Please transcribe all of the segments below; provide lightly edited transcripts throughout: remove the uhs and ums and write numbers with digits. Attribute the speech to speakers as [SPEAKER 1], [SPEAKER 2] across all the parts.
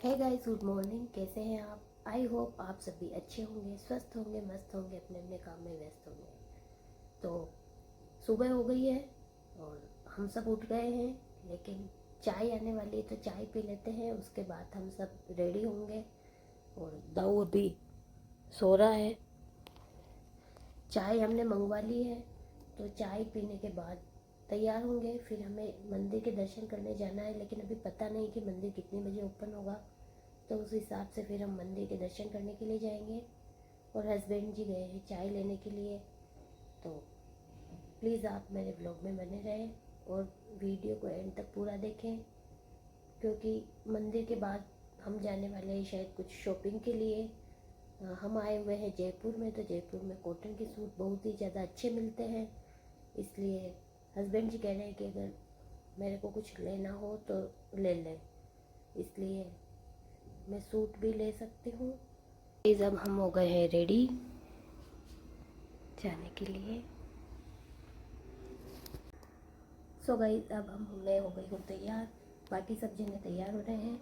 [SPEAKER 1] Hey guys, good morning. कैसे हैं आप? आई होप आप सभी अच्छे होंगे, स्वस्थ होंगे, मस्त होंगे, अपने अपने काम में व्यस्त होंगे। तो सुबह हो गई है और हम सब उठ गए हैं, लेकिन चाय आने वाली है तो चाय पी लेते हैं। उसके बाद हम सब रेडी होंगे और दाऊ अभी सो रहा है। चाय हमने मंगवा ली है, तो चाय पीने के बाद तैयार होंगे। फिर हमें मंदिर के दर्शन करने जाना है, लेकिन अभी पता नहीं कि मंदिर कितने बजे ओपन होगा, तो उस हिसाब से फिर हम मंदिर के दर्शन करने के लिए जाएंगे। और हस्बैंड जी गए हैं चाय लेने के लिए। तो प्लीज़ आप मेरे ब्लॉग में बने रहें और वीडियो को एंड तक पूरा देखें, क्योंकि मंदिर के बाद हम जाने वाले हैं शायद कुछ शॉपिंग के लिए। हम आए हुए हैं जयपुर में, तो जयपुर में कॉटन के सूट बहुत ही ज़्यादा अच्छे मिलते हैं। इसलिए हस्बैंड जी कह रहे हैं कि अगर मेरे को कुछ लेना हो तो ले लें, इसलिए मैं सूट भी ले सकती हूँ। अब हम हो गए हैं रेडी जाने के लिए। सो गाइस, अब मैं हो गई हूँ तैयार। बाकी सब जने तैयार हो रहे हैं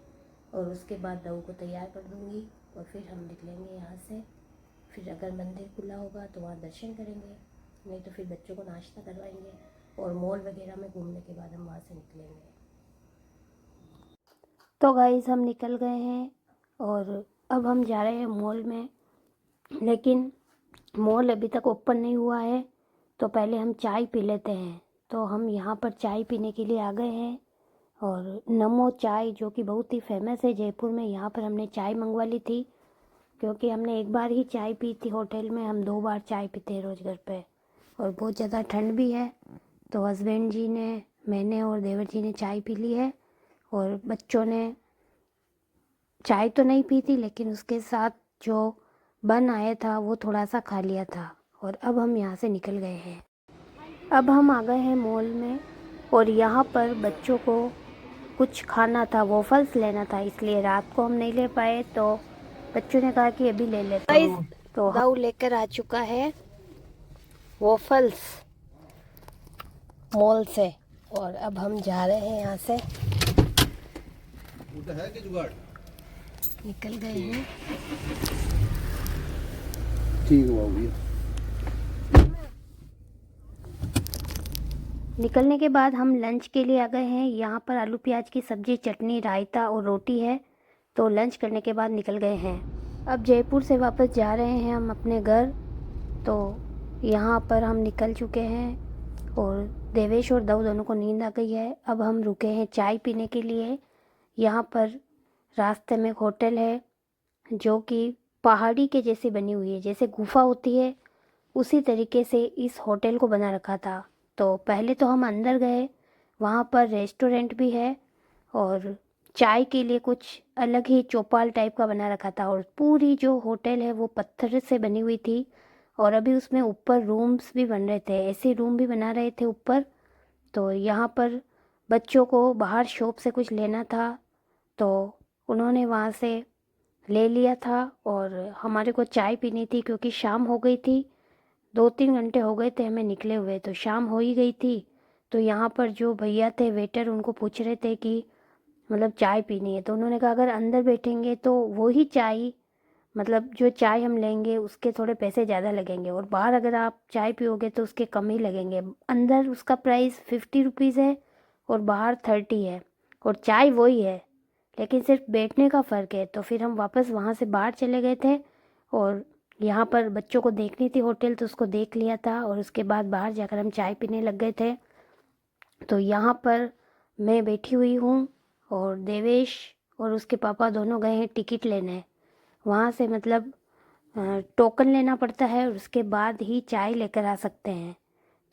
[SPEAKER 1] और उसके बाद दाऊ को तैयार कर दूँगी और फिर हम निकलेंगे यहाँ से। फिर अगर मंदिर खुला होगा तो वहाँ दर्शन करेंगे, नहीं तो फिर बच्चों को नाश्ता करवाएंगे और मॉल वगैरह में घूमने के बाद हम वहाँ से निकलेंगे। तो गाइस, हम निकल गए हैं और अब हम जा रहे हैं मॉल में, लेकिन मॉल अभी तक ओपन नहीं हुआ है, तो पहले हम चाय पी लेते हैं। तो हम यहाँ पर चाय पीने के लिए आ गए हैं और नमो चाय, जो कि बहुत ही फेमस है जयपुर में, यहाँ पर हमने चाय मंगवा ली थी। क्योंकि हमने एक बार ही चाय पी थी होटल में, हम 2 बार चाय पीते हैं रोज़ घर पे, और बहुत ज़्यादा ठंड भी है। तो हस्बैंड जी ने, मैंने और देवर जी ने चाय पी ली है और बच्चों ने चाय तो नहीं पी थी, लेकिन उसके साथ जो बन आया था वो थोड़ा सा खा लिया था। और अब हम यहाँ से निकल गए हैं। अब हम आ गए हैं मॉल में और यहाँ पर बच्चों को कुछ खाना था, वॉफल्स लेना था, इसलिए रात को हम नहीं ले पाए, तो बच्चों ने कहा कि अभी ले लेते हैं। तो दाऊ लेकर आ चुका है वॉफल्स मॉल से और अब हम जा रहे हैं यहाँ से।
[SPEAKER 2] है कि जुगाड़
[SPEAKER 1] निकल गए हैं।
[SPEAKER 2] ठीक हुआ भैया।
[SPEAKER 1] निकलने के बाद हम लंच के लिए आ गए हैं। यहाँ पर आलू प्याज की सब्जी, चटनी, रायता और रोटी है। तो लंच करने के बाद निकल गए हैं। अब जयपुर से वापस जा रहे हैं हम अपने घर। तो यहाँ पर हम निकल चुके हैं और देवेश और दाऊ दोनों को नींद आ गई है। अब हम रुके हैं चाय पीने के लिए। यहाँ पर रास्ते में एक होटल है जो कि पहाड़ी के जैसी बनी हुई है, जैसे गुफा होती है उसी तरीके से इस होटल को बना रखा था। तो पहले तो हम अंदर गए, वहाँ पर रेस्टोरेंट भी है और चाय के लिए कुछ अलग ही चौपाल टाइप का बना रखा था, और पूरी जो होटल है वो पत्थर से बनी हुई थी। और अभी उसमें ऊपर रूम्स भी बन रहे थे, ऐसे रूम भी बना रहे थे ऊपर। तो यहाँ पर बच्चों को बाहर शॉप से कुछ लेना था, तो उन्होंने वहाँ से ले लिया था और हमारे को चाय पीनी थी, क्योंकि शाम हो गई थी। 2-3 घंटे हो गए थे हमें निकले हुए, तो शाम हो ही गई थी। तो यहाँ पर जो भैया थे वेटर, उनको पूछ रहे थे कि मतलब चाय पीनी है, तो उन्होंने कहा अगर अंदर बैठेंगे तो वो ही चाय, मतलब जो चाय हम लेंगे उसके थोड़े पैसे ज़्यादा लगेंगे, और बाहर अगर आप चाय पियोगे तो उसके कम ही लगेंगे। अंदर उसका प्राइस 50 रुपीज़ है और बाहर 30 है, और चाय वही है, लेकिन सिर्फ बैठने का फ़र्क है। तो फिर हम वापस वहाँ से बाहर चले गए थे और यहाँ पर बच्चों को देखनी थी होटल, तो उसको देख लिया था और उसके बाद बाहर जाकर हम चाय पीने लग गए थे। तो यहाँ पर मैं बैठी हुई हूँ और देवेश और उसके पापा दोनों गए हैं टिकट लेने। वहाँ से मतलब टोकन लेना पड़ता है और उसके बाद ही चाय लेकर आ सकते हैं।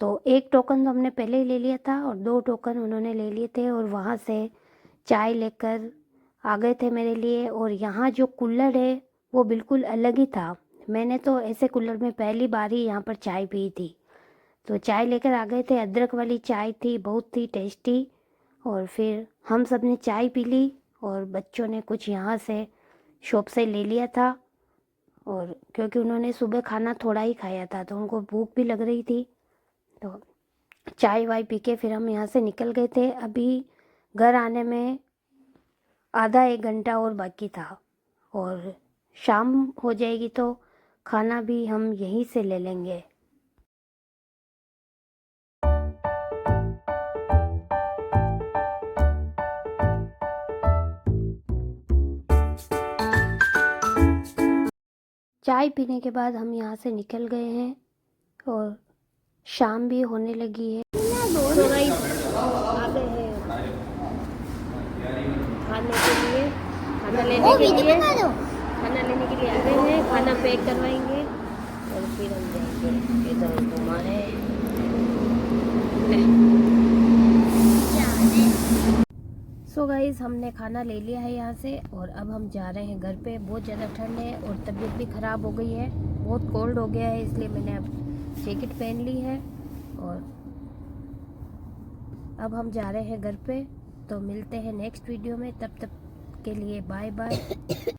[SPEAKER 1] तो एक टोकन तो हमने पहले ही ले लिया था और 2 टोकन उन्होंने ले लिए थे, और वहाँ से चाय लेकर आ गए थे मेरे लिए। और यहाँ जो कूलर है वो बिल्कुल अलग ही था। मैंने तो ऐसे कूलर में पहली बार ही यहाँ पर चाय पी थी। तो चाय लेकर आ गए थे, अदरक वाली चाय थी, बहुत ही टेस्टी। और फिर हम सब ने चाय पी ली और बच्चों ने कुछ यहाँ से शॉप से ले लिया था, और क्योंकि उन्होंने सुबह खाना थोड़ा ही खाया था तो उनको भूख भी लग रही थी। तो चाय वाय पी के फिर हम यहाँ से निकल गए थे। अभी घर आने में आधा एक घंटा और बाकी था और शाम हो जाएगी तो खाना भी हम यहीं से ले लेंगे। चाय पीने के बाद हम यहाँ से निकल गए हैं और शाम भी होने लगी है। तो गाइस आ गए हैं खाने के लिए, खाना लेने के लिए आ गए हैं। खाना पैक करवाएंगे और फिर हम जाएंगे इधर घुमाने। सो गाइस हमने खाना ले लिया है यहाँ से और अब हम जा रहे हैं घर पे। बहुत ज़्यादा ठंड है और तबीयत भी ख़राब हो गई है, बहुत कोल्ड हो गया है, इसलिए मैंने अब जैकेट पहन ली है और अब हम जा रहे हैं घर पे। तो मिलते हैं नेक्स्ट वीडियो में, तब तक के लिए बाय बाय।